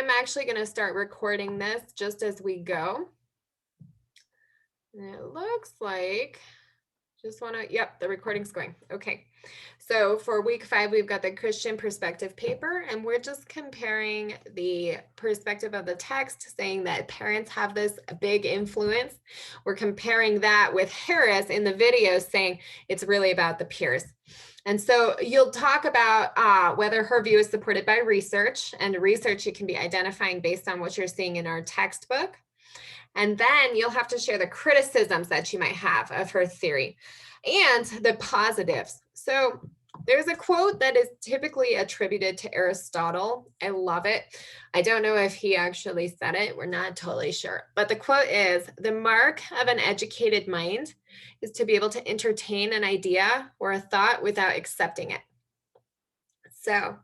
am actually going to start recording this just as we go. And it looks like, yep, the recording's going. Okay. So for week 5, we've got the Christian perspective paper, and we're just comparing the perspective of the text, saying that parents have this big influence. We're comparing that with Harris in the video, saying it's really about the peers. And so you'll talk about whether her view is supported by research, and research you can be identifying based on what you're seeing in our textbook. And then you'll have to share the criticisms that you might have of her theory and the positives. So there's a quote that is typically attributed to Aristotle. I love it. I don't know if he actually said it. We're not totally sure. But the quote is, "The mark of an educated mind is to be able to entertain an idea or a thought without accepting it." So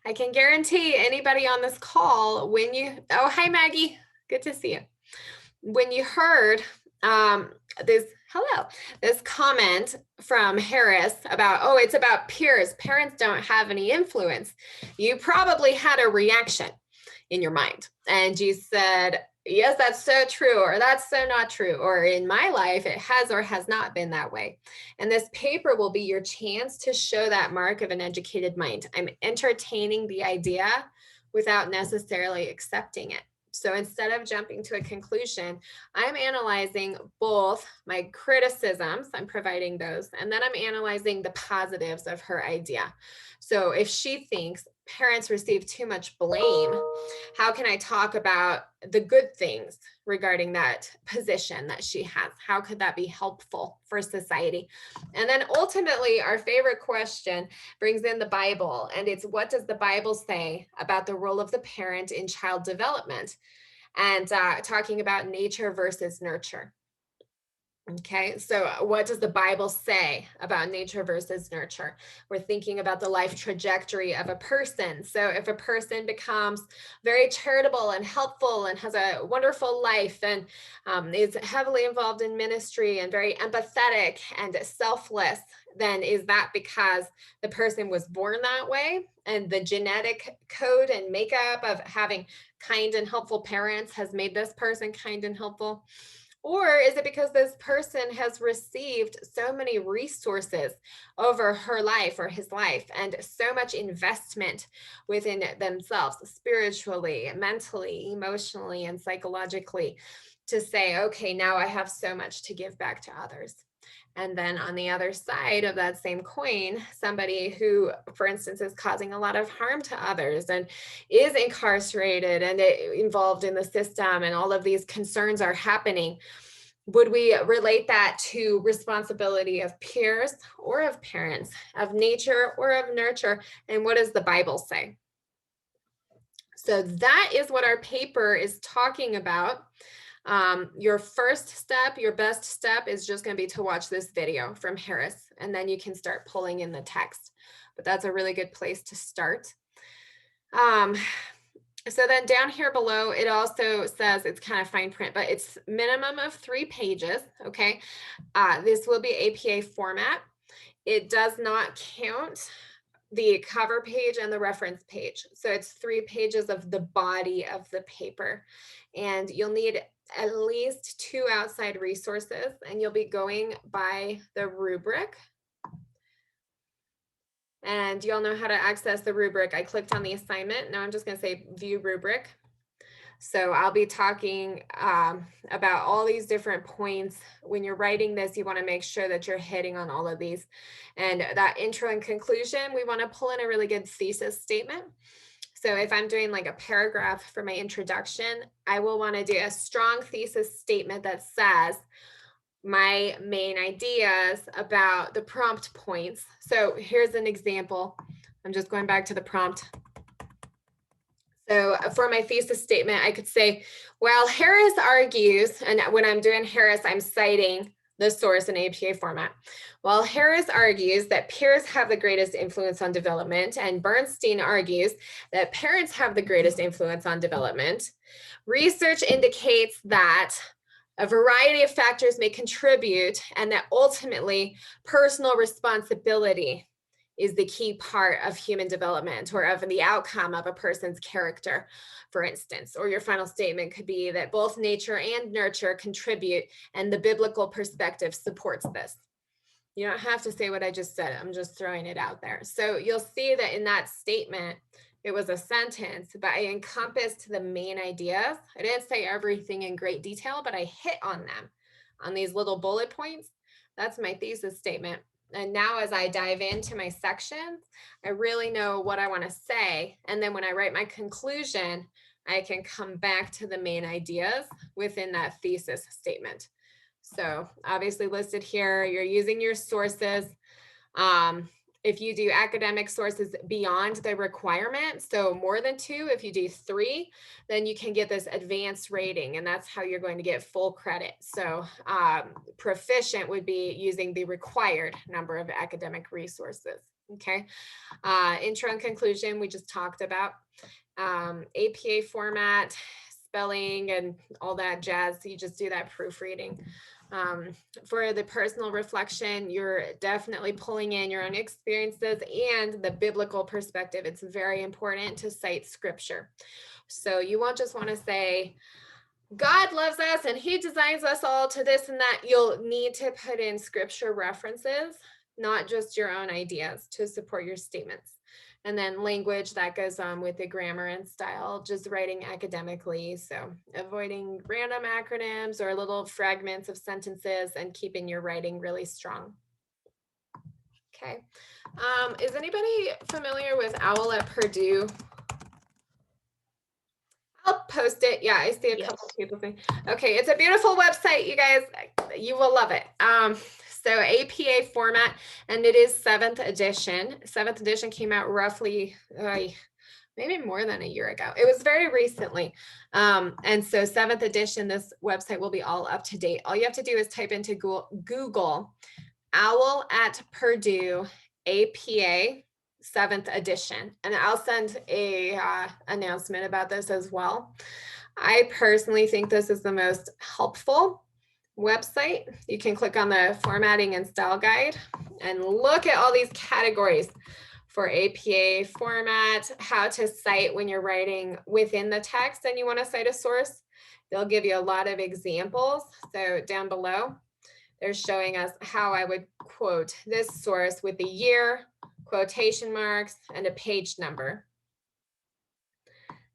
I can guarantee anybody on this call, oh, hi, Maggie. Good to see you. When you heard this comment from Harris about, oh, it's about peers, parents don't have any influence, you probably had a reaction in your mind. And you said, yes, that's so true, or that's so not true, or in my life, it has or has not been that way. And this paper will be your chance to show that mark of an educated mind. I'm entertaining the idea without necessarily accepting it. So instead of jumping to a conclusion, I'm analyzing both my criticisms, I'm providing those, and then I'm analyzing the positives of her idea. So if she thinks parents receive too much blame, how can I talk about the good things regarding that position that she has? How could that be helpful for society? And then ultimately, our favorite question brings in the Bible, and it's, what does the Bible say about the role of the parent in child development? And talking about nature versus nurture. Okay, so what does the Bible say about nature versus nurture? We're thinking about the life trajectory of a person. So if a person becomes very charitable and helpful and has a wonderful life and is heavily involved in ministry and very empathetic and selfless, then is that because the person was born that way and the genetic code and makeup of having kind and helpful parents has made this person kind and helpful? Or is it because this person has received so many resources over her life or his life and so much investment within themselves, spiritually, mentally, emotionally, and psychologically, to say, okay, now I have so much to give back to others? And then on the other side of that same coin, somebody who, for instance, is causing a lot of harm to others and is incarcerated and involved in the system, and all of these concerns are happening. Would we relate that to responsibility of peers or of parents, of nature or of nurture? And what does the Bible say? So that is what our paper is talking about. Your first step, your best step is just going to be to watch this video from Harris, and then you can start pulling in the text. But that's a really good place to start. So then down here below, it also says, it's kind of fine print, but it's minimum of 3 pages. Okay. This will be APA format. It does not count the cover page and the reference page. So it's 3 pages of the body of the paper, and you'll need at least 2 outside resources, and you'll be going by the rubric. And you all know how to access the rubric. I clicked on the assignment. Now I'm just going to say view rubric. So I'll be talking about all these different points. When you're writing this, you want to make sure that you're hitting on all of these. And that intro and conclusion, we want to pull in a really good thesis statement. So if I'm doing like a paragraph for my introduction, I will want to do a strong thesis statement that says my main ideas about the prompt points. So here's an example. I'm just going back to the prompt. So for my thesis statement, I could say, well, Harris argues, and when I'm doing Harris, I'm citing the source in APA format. While Harris argues that peers have the greatest influence on development, and Bernstein argues that parents have the greatest influence on development, research indicates that a variety of factors may contribute, and that ultimately personal responsibility is the key part of human development or of the outcome of a person's character, for instance. Or your final statement could be that both nature and nurture contribute, and the biblical perspective supports this. You don't have to say what I just said. I'm just throwing it out there. So you'll see that in that statement, it was a sentence, but I encompassed the main ideas. I didn't say everything in great detail, but I hit on them on these little bullet points. That's my thesis statement. And now as I dive into my sections, I really know what I want to say. And then when I write my conclusion, I can come back to the main ideas within that thesis statement. So obviously listed here, you're using your sources. If you do academic sources beyond the requirement, so more than 2, if you do 3, then you can get this advanced rating, and that's how you're going to get full credit. So proficient would be using the required number of academic resources. Okay. Intro and conclusion, we just talked about. APA format, spelling, and all that jazz. So you just do that proofreading. For the personal reflection, you're definitely pulling in your own experiences and the biblical perspective. It's very important to cite scripture. So you won't just want to say, God loves us and he designs us all to this and that. You'll need to put in scripture references, not just your own ideas, to support your statements. And then language, that goes on with the grammar and style, just writing academically. So avoiding random acronyms or little fragments of sentences and keeping your writing really strong. Okay. Is anybody familiar with Owl at Purdue? I'll post it. Yeah, I see a couple people saying. Okay, it's a beautiful website, you guys. You will love it. So APA format, and it is 7th edition. 7th edition came out roughly maybe more than a year ago. It was very recently. And so 7th edition, this website will be all up to date. All you have to do is type into Google Owl at Purdue APA 7th edition. And I'll send a announcement about this as well. I personally think this is the most helpful website. You can click on the formatting and style guide and look at all these categories for APA format, how to cite when you're writing within the text and you want to cite a source. They'll give you a lot of examples. So down below, they're showing us how I would quote this source with the year, quotation marks, and a page number.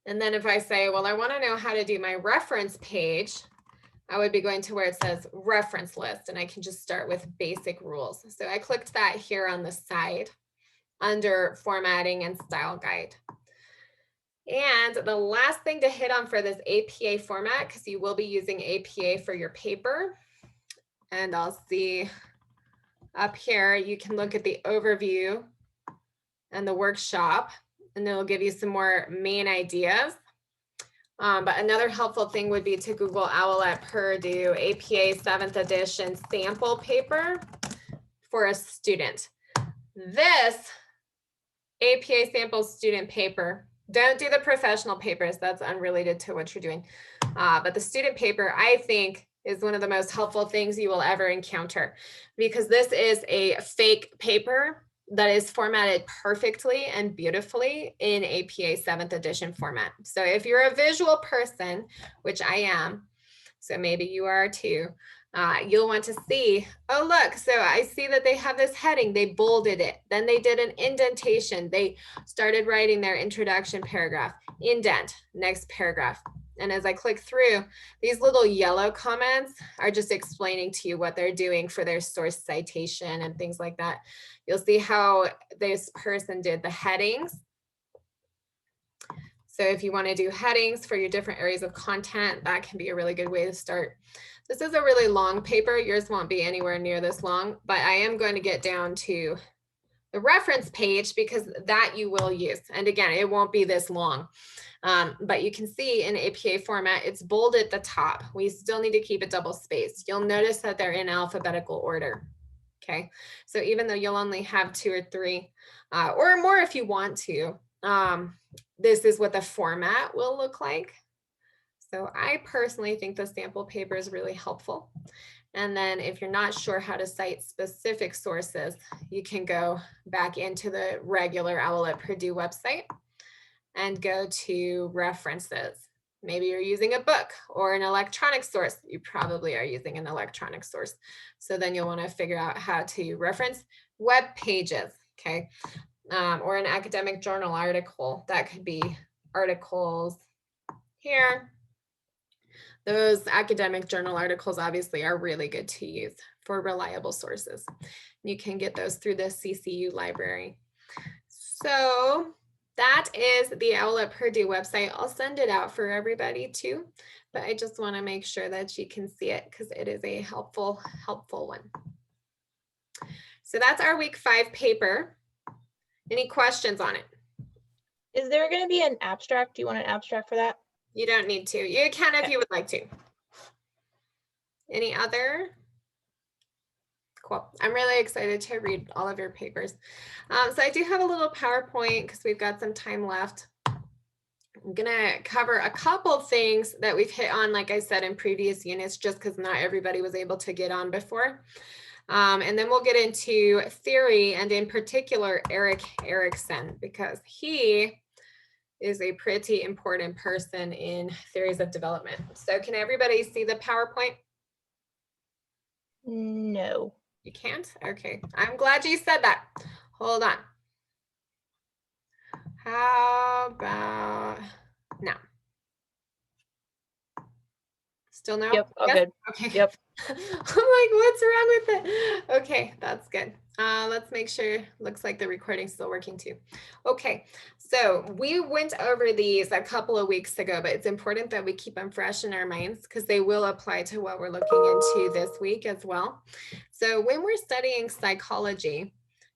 And then if I say, well, I want to know how to do my reference page, I would be going to where it says reference list, and I can just start with basic rules. So I clicked that here on the side under formatting and style guide. And the last thing to hit on for this APA format, because you will be using APA for your paper, and I'll see up here, you can look at the overview and the workshop, and it'll give you some more main ideas. But another helpful thing would be to Google Owl at Purdue APA 7th edition sample paper for a student. This APA sample student paper, don't do the professional papers, that's unrelated to what you're doing. But the student paper, I think, is one of the most helpful things you will ever encounter, because this is a fake paper that is formatted perfectly and beautifully in APA 7th edition format. So if you're a visual person, which I am, so maybe you are too, you'll want to see, oh, look, so I see that they have this heading, they bolded it, then they did an indentation, they started writing their introduction paragraph, indent, next paragraph. And as I click through, these little yellow comments are just explaining to you what they're doing for their source citation and things like that. You'll see how this person did the headings. So if you want to do headings for your different areas of content, that can be a really good way to start. This is a really long paper. Yours won't be anywhere near this long, but I am going to get down to the reference page because that you will use. And again, it won't be this long. But you can see in APA format, it's bold at the top. We still need to keep it double spaced. You'll notice that they're in alphabetical order. Okay, so even though you'll only have 2 or 3 or more if you want to, this is what the format will look like. So I personally think the sample paper is really helpful. And then if you're not sure how to cite specific sources, you can go back into the regular OWL at Purdue website and go to references. Maybe you're using a book or an electronic source. You probably are using an electronic source. So then you'll want to figure out how to reference web pages, okay? Or an academic journal article. That could be articles here. Those academic journal articles obviously are really good to use for reliable sources. You can get those through the CCU library. So that is the OWL at Purdue website. I'll send it out for everybody too, but I just want to make sure that you can see it because it is a helpful one. So that's our week 5 paper. Any questions on it? Is there going to be an abstract? Do you want an abstract for that? You don't need to. You can if you would like to. Any other? Cool. I'm really excited to read all of your papers. So I do have a little PowerPoint because we've got some time left. I'm going to cover a couple things that we've hit on, like I said, in previous units, just because not everybody was able to get on before. And then we'll get into theory, and in particular, Erik Erikson, because he is a pretty important person in theories of development. So can everybody see the PowerPoint? No. You can't? Okay. I'm glad you said that. Hold on. How about now? Still no? Yep, all yes? good. Okay. Yep. I'm like, what's wrong with it? Okay, that's good. Let's make sure. Looks like the recording's still working too. Okay, so we went over these a couple of weeks ago, but it's important that we keep them fresh in our minds because they will apply to what we're looking into this week as well. So when we're studying psychology,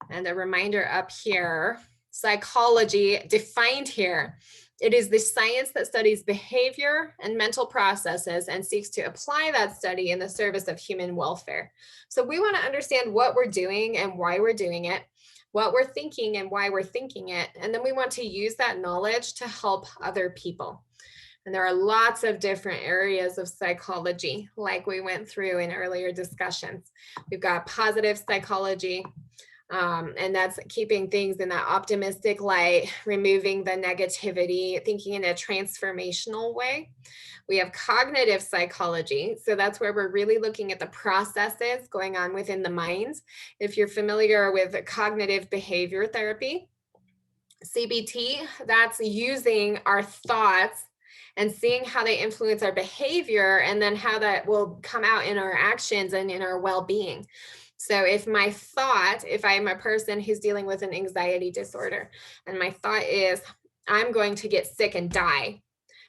and a reminder up here, psychology defined here, it is the science that studies behavior and mental processes and seeks to apply that study in the service of human welfare. So we want to understand what we're doing and why we're doing it, what we're thinking and why we're thinking it. And then we want to use that knowledge to help other people. And there are lots of different areas of psychology, like we went through in earlier discussions. We've got positive psychology, and that's keeping things in that optimistic light, removing the negativity, thinking in a transformational way. We have cognitive psychology. So that's where we're really looking at the processes going on within the mind. If you're familiar with cognitive behavior therapy, CBT, that's using our thoughts and seeing how they influence our behavior and then how that will come out in our actions and in our well-being. So if my thought, if I'm a person who's dealing with an anxiety disorder and my thought is, I'm going to get sick and die,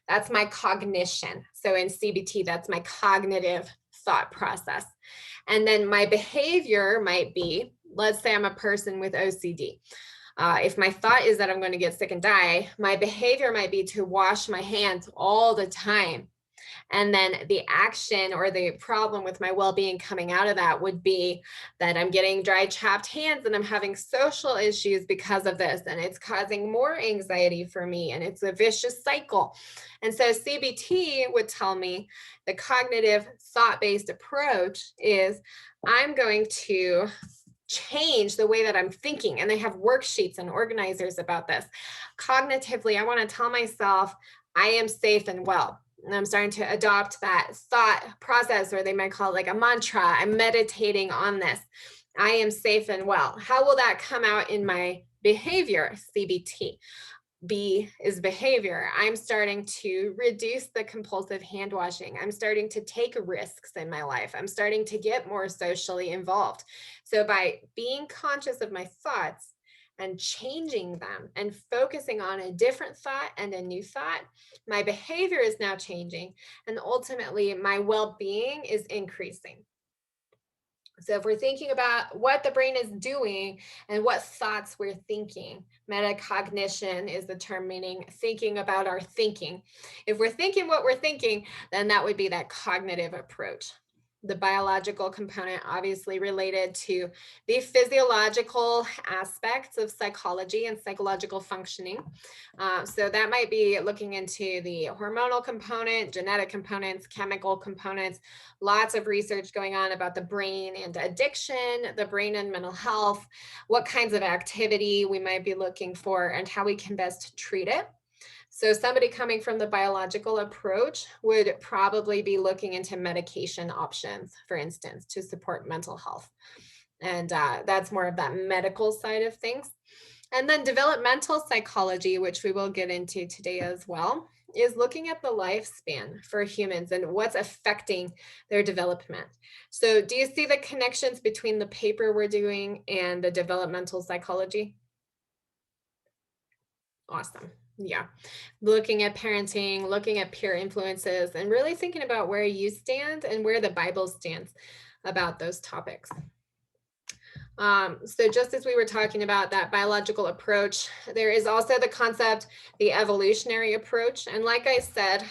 that's my cognition. So in CBT, that's my cognitive thought process. And then my behavior might be, let's say I'm a person with OCD. If my thought is that I'm going to get sick and die, my behavior might be to wash my hands all the time. And then the action or the problem with my well-being coming out of that would be that I'm getting dry, chapped hands and I'm having social issues because of this. And it's causing more anxiety for me. And it's a vicious cycle. And so CBT would tell me the cognitive thought-based approach is I'm going to change the way that I'm thinking. And they have worksheets and organizers about this. Cognitively, I want to tell myself I am safe and well. And I'm starting to adopt that thought process, or they might call it like a mantra. I'm meditating on this. I am safe and well. How will that come out in my behavior? CBT. B is behavior. I'm starting to reduce the compulsive hand washing. I'm starting to take risks in my life. I'm starting to get more socially involved. So by being conscious of my thoughts and changing them and focusing on a different thought and a new thought, my behavior is now changing. And ultimately, my well-being is increasing. So if we're thinking about what the brain is doing and what thoughts we're thinking, metacognition is the term meaning thinking about our thinking. If we're thinking what we're thinking, then that would be that cognitive approach. The biological component, obviously related to the physiological aspects of psychology and psychological functioning. So that might be looking into the hormonal component, genetic components, chemical components, lots of research going on about the brain and addiction, the brain and mental health, what kinds of activity we might be looking for, and how we can best treat it. So somebody coming from the biological approach would probably be looking into medication options, for instance, to support mental health. And that's more of that medical side of things. And then developmental psychology, which we will get into today as well, is looking at the lifespan for humans and what's affecting their development. So do you see the connections between the paper we're doing and the developmental psychology? Awesome. Yeah. Looking at parenting, looking at peer influences, and really thinking about where you stand and where the Bible stands about those topics. So just as we were talking about that biological approach, there is also the concept, the evolutionary approach. And like I said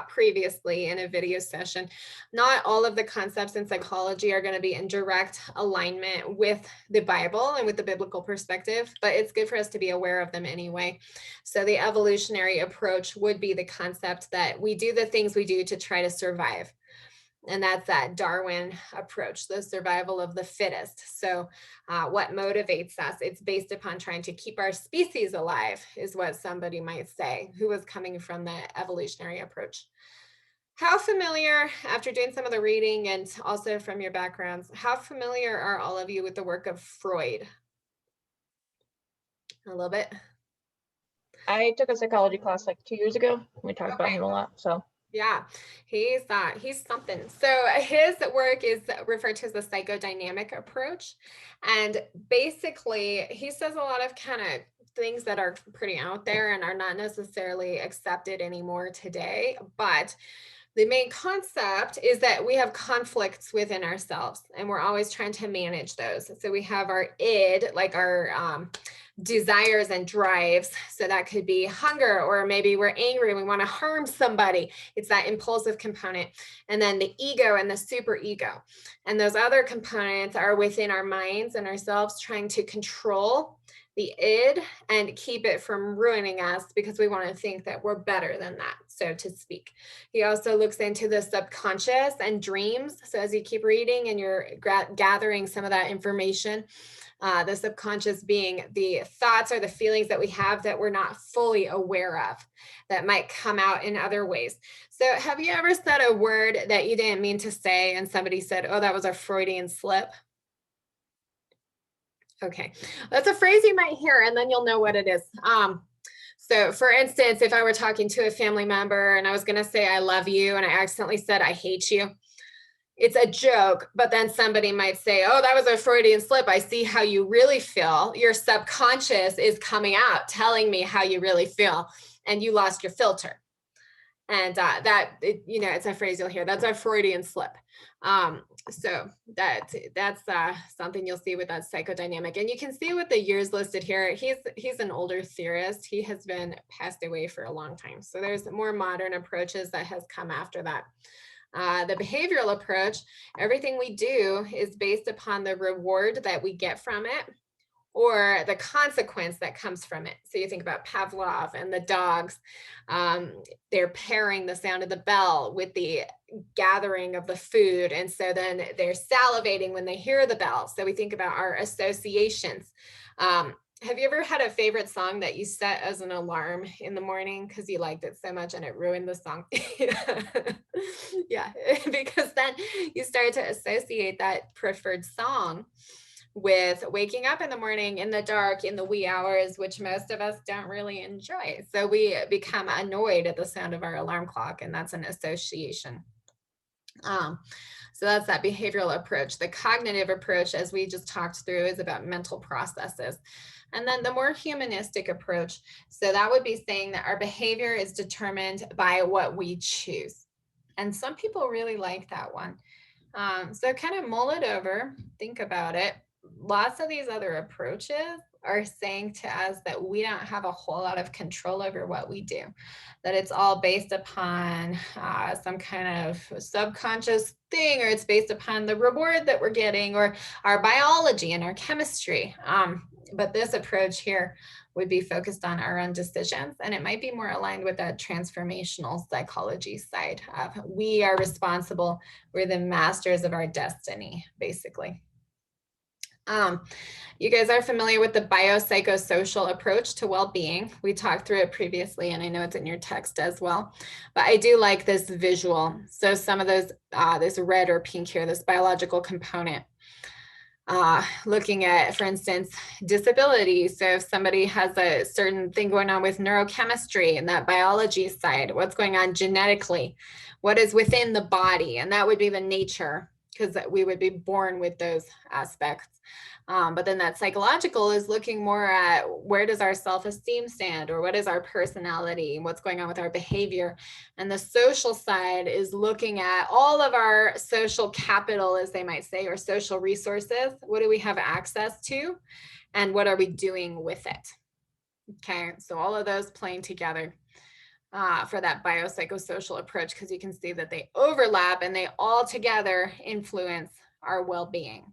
previously in a video session, not all of the concepts in psychology are going to be in direct alignment with the Bible and with the biblical perspective, but it's good for us to be aware of them anyway. So the evolutionary approach would be the concept that we do the things we do to try to survive. And that's that Darwin approach, the survival of the fittest. So, what motivates us? It's based upon trying to keep our species alive, is what somebody might say, who was coming from the evolutionary approach. How familiar, after doing some of the reading and also from your backgrounds, how familiar are all of you with the work of Freud? A little bit? I took a psychology class like 2 years ago. We talked about Okay. him a lot. So Yeah, he's something. So his work is referred to as the psychodynamic approach. And basically, he says a lot of kind of things that are pretty out there and are not necessarily accepted anymore today. But the main concept is that we have conflicts within ourselves and we're always trying to manage those. So we have our id, like our desires and drives. So that could be hunger, or maybe we're angry and we want to harm somebody. It's that impulsive component. And then the ego and the super ego. And those other components are within our minds and ourselves, trying to control the id and keep it from ruining us because we want to think that we're better than that, so to speak. He also looks into the subconscious and dreams. So as you keep reading and you're gathering some of that information, the subconscious being the thoughts or the feelings that we have that we're not fully aware of, that might come out in other ways. So have you ever said a word that you didn't mean to say and somebody said, oh, that was a Freudian slip? Okay, that's a phrase you might hear and then you'll know what it is. So for instance, if I were talking to a family member and I was going to say, I love you, and I accidentally said, I hate you, it's a joke, but then somebody might say, oh, that was a Freudian slip. I see how you really feel. Your subconscious is coming out, telling me how you really feel, and you lost your filter. And it's a phrase you'll hear. That's a Freudian slip. So that's something you'll see with that psychodynamic. And you can see with the years listed here, he's an older theorist. He has been passed away for a long time. So there's more modern approaches that has come after that. The behavioral approach, everything we do is based upon the reward that we get from it or the consequence that comes from it. So you think about Pavlov and the dogs, they're pairing the sound of the bell with the gathering of the food. And so then they're salivating when they hear the bell. So we think about our associations. Have you ever had a favorite song that you set as an alarm in the morning because you liked it so much and it ruined the song? Yeah, because then you start to associate that preferred song with waking up in the morning in the dark in the wee hours, which most of us don't really enjoy. So we become annoyed at the sound of our alarm clock, and that's an association. So that's that behavioral approach. The cognitive approach, as we just talked through, is about mental processes. And then the more humanistic approach, so that would be saying that our behavior is determined by what we choose. And some people really like that one. So kind of mull it over, think about it. Lots of these other approaches are saying to us that we don't have a whole lot of control over what we do, that it's all based upon some kind of subconscious thing, or it's based upon the reward that we're getting, or our biology and our chemistry. But this approach here would be focused on our own decisions, and it might be more aligned with that transformational psychology side of we are responsible, we're the masters of our destiny, basically. You guys are familiar with the biopsychosocial approach to well-being. We talked through it previously, and I know it's in your text as well, but I do like this visual. So some of those, this red or pink here, this biological component, looking at, for instance, disability. So if somebody has a certain thing going on with neurochemistry and that biology side, what's going on genetically, what is within the body, and that would be the nature, because we would be born with those aspects. But then that psychological is looking more at where does our self-esteem stand, or what is our personality, what's going on with our behavior. And the social side is looking at all of our social capital, as they might say, or social resources. What do we have access to, and what are we doing with it? Okay, so all of those playing together for that biopsychosocial approach, because you can see that they overlap and they all together influence our well-being.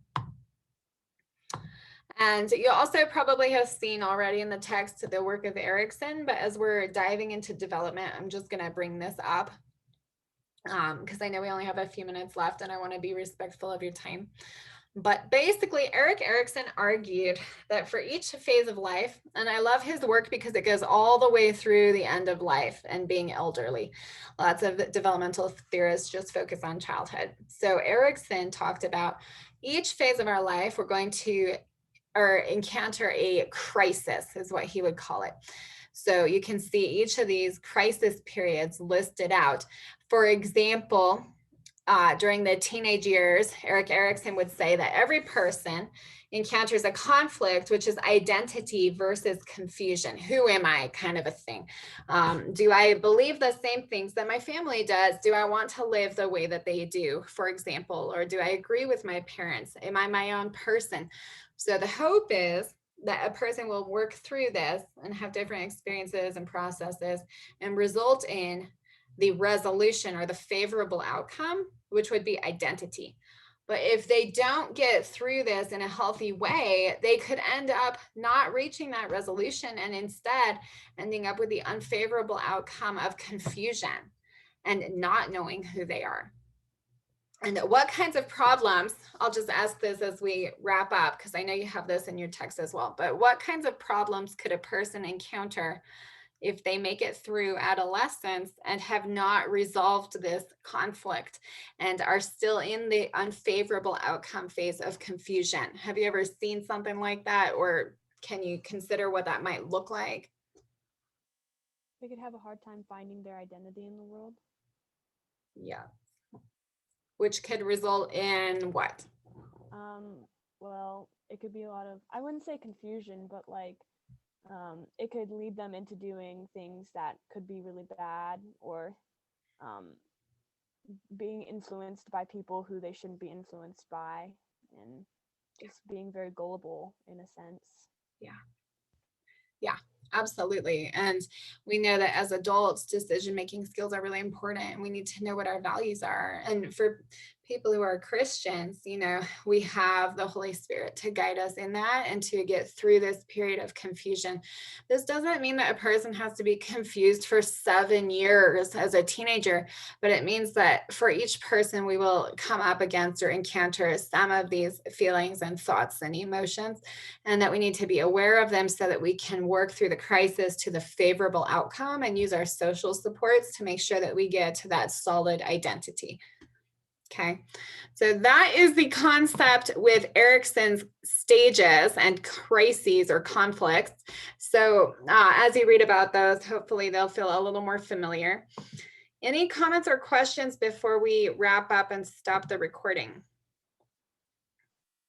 And you also probably have seen already in the text the work of Erickson, but as we're diving into development, I'm just going to bring this up because I know we only have a few minutes left and I want to be respectful of your time. But basically, Erik Erikson argued that for each phase of life, and I love his work because it goes all the way through the end of life and being elderly. Lots of developmental theorists just focus on childhood. So Erikson talked about each phase of our life, we're going to encounter a crisis, is what he would call it. So you can see each of these crisis periods listed out. For example, during the teenage years, Erik Erikson would say that every person encounters a conflict, which is identity versus confusion. Who am I, kind of a thing. Do I believe the same things that my family does? Do I want to live the way that they do, for example? Or do I agree with my parents? Am I my own person? So the hope is that a person will work through this and have different experiences and processes and result in the resolution or the favorable outcome, which would be identity. But if they don't get through this in a healthy way, they could end up not reaching that resolution and instead ending up with the unfavorable outcome of confusion and not knowing who they are. And what kinds of problems, I'll just ask this as we wrap up, because I know you have this in your text as well, but what kinds of problems could a person encounter if they make it through adolescence and have not resolved this conflict and are still in the unfavorable outcome phase of confusion? Have you ever seen something like that, or can you consider what that might look like? They could have a hard time finding their identity in the world. Yeah. Which could result in what? Well, it could be a lot of, I wouldn't say confusion, but like it could lead them into doing things that could be really bad, or being influenced by people who they shouldn't be influenced by, and just being very gullible in a sense. Yeah, absolutely. And we know that as adults, decision-making skills are really important, and we need to know what our values are. And for people who are Christians, we have the Holy Spirit to guide us in that and to get through this period of confusion. This doesn't mean that a person has to be confused for 7 years as a teenager, but it means that for each person, we will come up against or encounter some of these feelings and thoughts and emotions, and that we need to be aware of them so that we can work through the crisis to the favorable outcome and use our social supports to make sure that we get to that solid identity. Okay, so that is the concept with Erikson's stages and crises or conflicts. So as you read about those, hopefully they'll feel a little more familiar. Any comments or questions before we wrap up and stop the recording?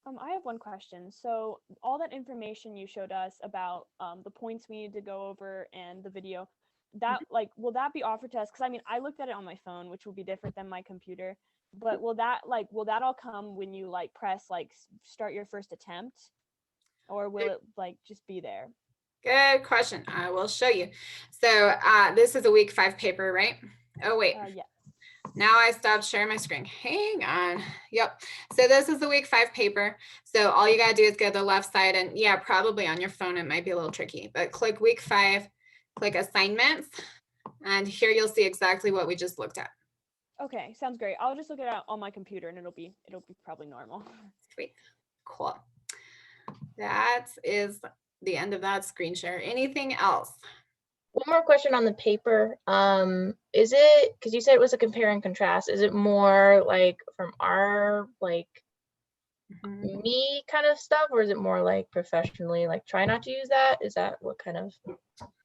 I have one question. So all that information you showed us about the points we need to go over and the video, that will that be offered to us? Because I mean, I looked at it on my phone, which will be different than my computer. But will that all come when you press start your first attempt? or will it like just be there? Good question. I will show you. So this is a week 5 paper, right? Oh, wait. Yeah. Now I stopped sharing my screen. Hang on. Yep. So this is the week 5 paper. So all you got to do is go to the left side, and yeah, probably on your phone, it might be a little tricky, but click week 5, click assignments, and here you'll see exactly what we just looked at. Okay, sounds great. I'll just look it up on my computer and it'll be probably normal. Sweet. Cool. That is the end of that screen share. Anything else? One more question on the paper. Is it, because you said it was a compare and contrast, is it more like from our like me kind of stuff, or is it more like professionally, like try not to use that? Is that what kind of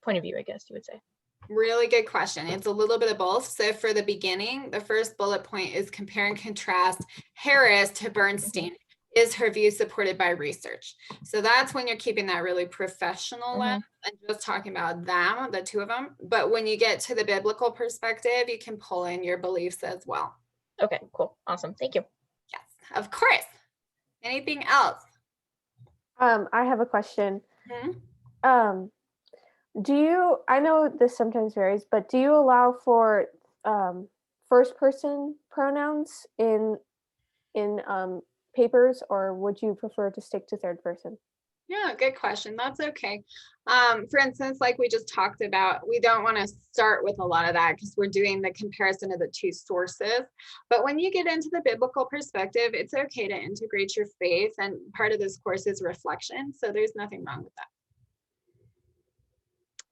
point of view, I guess you would say? Really good question. It's a little bit of both. So for the beginning, the first bullet point is compare and contrast Harris to Bernstein. Is her view supported by research? So that's when you're keeping that really professional lens and just talking about them, the two of them. But when you get to the biblical perspective, you can pull in your beliefs as well. Okay, cool. Awesome. Thank you. Yes, of course. Anything else? I have a question. Mm-hmm. I know this sometimes varies, but do you allow for first person pronouns in papers, or would you prefer to stick to third person? Yeah, good question. That's okay. For instance, like we just talked about, we don't want to start with a lot of that because we're doing the comparison of the two sources. But when you get into the biblical perspective, it's okay to integrate your faith. And part of this course is reflection. So there's nothing wrong with that.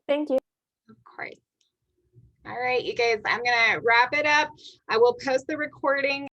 Thank you. Of course. All right, you guys, I'm going to wrap it up. I will post the recording